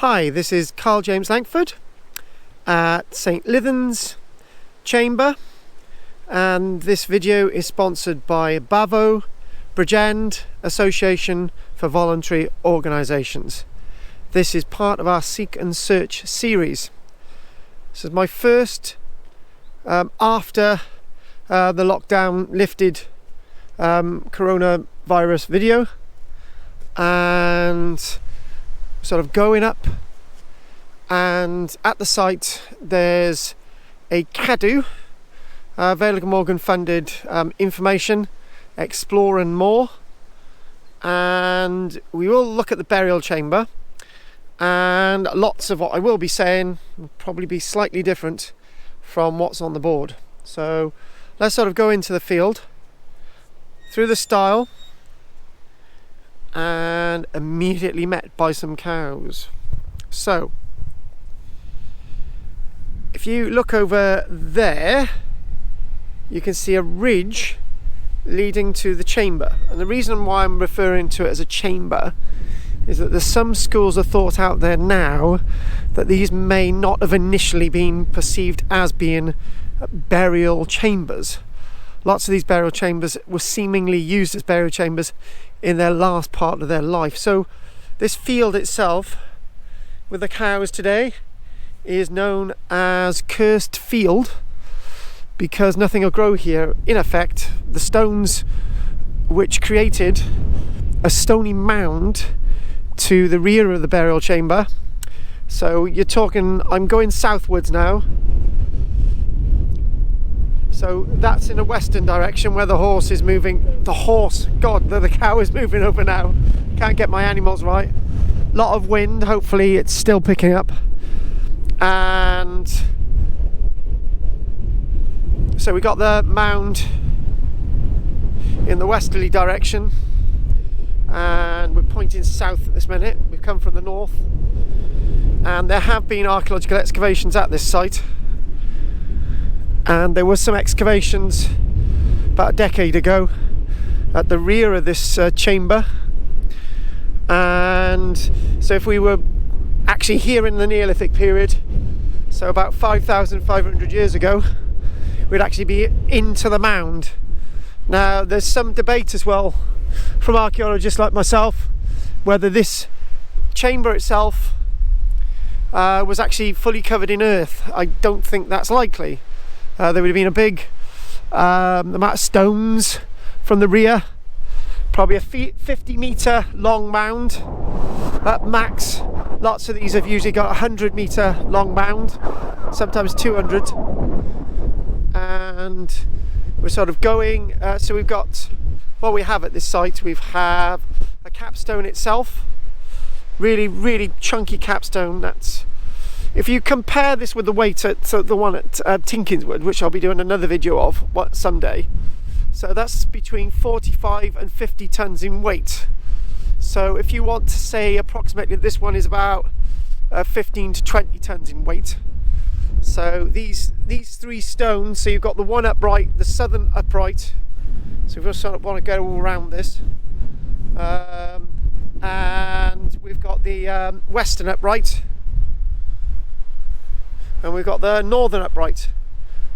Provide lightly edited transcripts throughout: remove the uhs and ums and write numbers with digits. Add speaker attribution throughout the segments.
Speaker 1: Hi, this is Karl-James Langford at St. Lythans Chamber, and this video is sponsored by BAVO Bridgend Association for Voluntary Organisations. This is part of our Seek and Search series. This is my first after the lockdown lifted coronavirus video, and sort of going up, and at the site there's a CADU, Vale Morgan funded information, explore and more, and we will look at the burial chamber, and lots of what I will be saying will probably be slightly different from what's on the board. So let's sort of go into the field through the stile, and immediately met by some cows. So if you look over there, you can see a ridge leading to the chamber, and the reason why I'm referring to it as a chamber is that there's some schools of thought out there now that these may not have initially been perceived as being burial chambers. Lots of these burial chambers were seemingly used as burial chambers in their last part of their life. So this field itself with the cows today is known as Cursed Field, because nothing will grow here. In effect, the stones which created a stony mound to the rear of the burial chamber. So you're talking, I'm going southwards now. So that's in a western direction where the horse is moving. The cow is moving over now. Can't get my animals right. Lot of wind, hopefully it's still picking up. And so we got the mound in the westerly direction, and we're pointing south at this minute. We've come from the north, and there have been archaeological excavations at this site. And there were some excavations about a decade ago at the rear of this chamber, and so if we were actually here in the Neolithic period, so about 5,500 years ago, we'd actually be into the mound. Now there's some debate as well from archaeologists like myself whether this chamber itself was actually fully covered in earth. I don't think that's likely. There would have been a big amount of stones from the rear, probably a 50-metre long mound at max. Lots of these have usually got a 100-metre long mound, sometimes 200. And we're sort of going, so we've got what we have at this site. We have a capstone itself, really chunky capstone. That's, if you compare this with the weight at the one at Tinkinswood, which I'll be doing another video of someday, so that's between 45 and 50 tons in weight. So if you want to say approximately this one is about 15 to 20 tons in weight. So these three stones, so you've got the one upright, the southern upright, so we sort of want to go all around this, and we've got the western upright, and we've got the northern upright.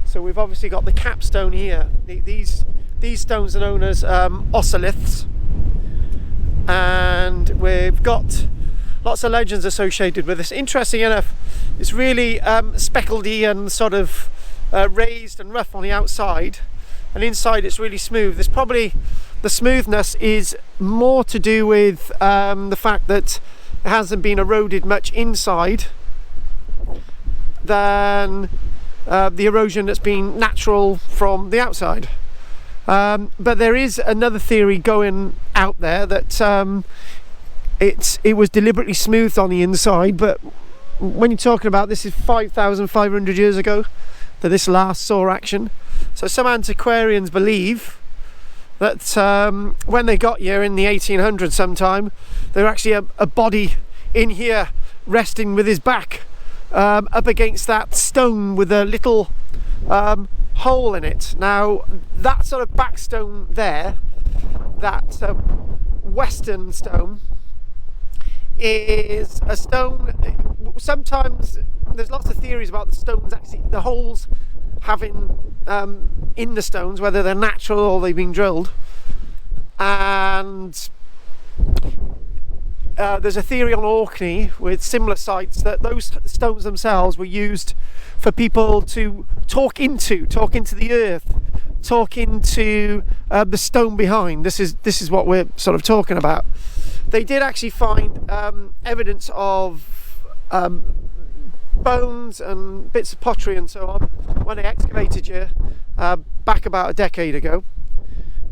Speaker 1: So we've obviously got the capstone here. These stones are known as oceliths, and we've got lots of legends associated with this. Interesting enough, it's really speckledy and sort of raised and rough on the outside, and inside it's really smooth. There's probably, the smoothness is more to do with the fact that it hasn't been eroded much inside than the erosion that's been natural from the outside. But there is another theory going out there that it was deliberately smoothed on the inside, but when you're talking about this is 5,500 years ago that this last saw action. So some antiquarians believe that when they got here in the 1800s sometime, there were actually a body in here resting with his back up against that stone with a little hole in it. Now that sort of back stone there, that western stone, is a stone. Sometimes there's lots of theories about the stones, actually the holes having in the stones, whether they're natural or they've been drilled. And there's a theory on Orkney with similar sites that those stones themselves were used for people to talk into the earth, talk into the stone behind. This is what we're sort of talking about. They did actually find evidence of bones and bits of pottery and so on when they excavated here back about a decade ago.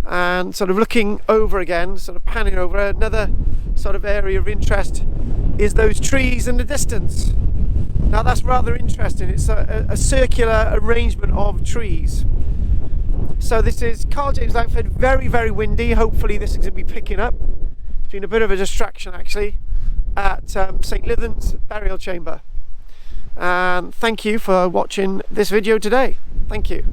Speaker 1: And sort of looking over again, sort of panning over, another sort of area of interest is those trees in the distance. Now that's rather interesting. It's a circular arrangement of trees. So this is Karl-James Langford, very, very windy. Hopefully this is going to be picking up. It's been a bit of a distraction actually at St. Lythans burial chamber. And thank you for watching this video today. Thank you.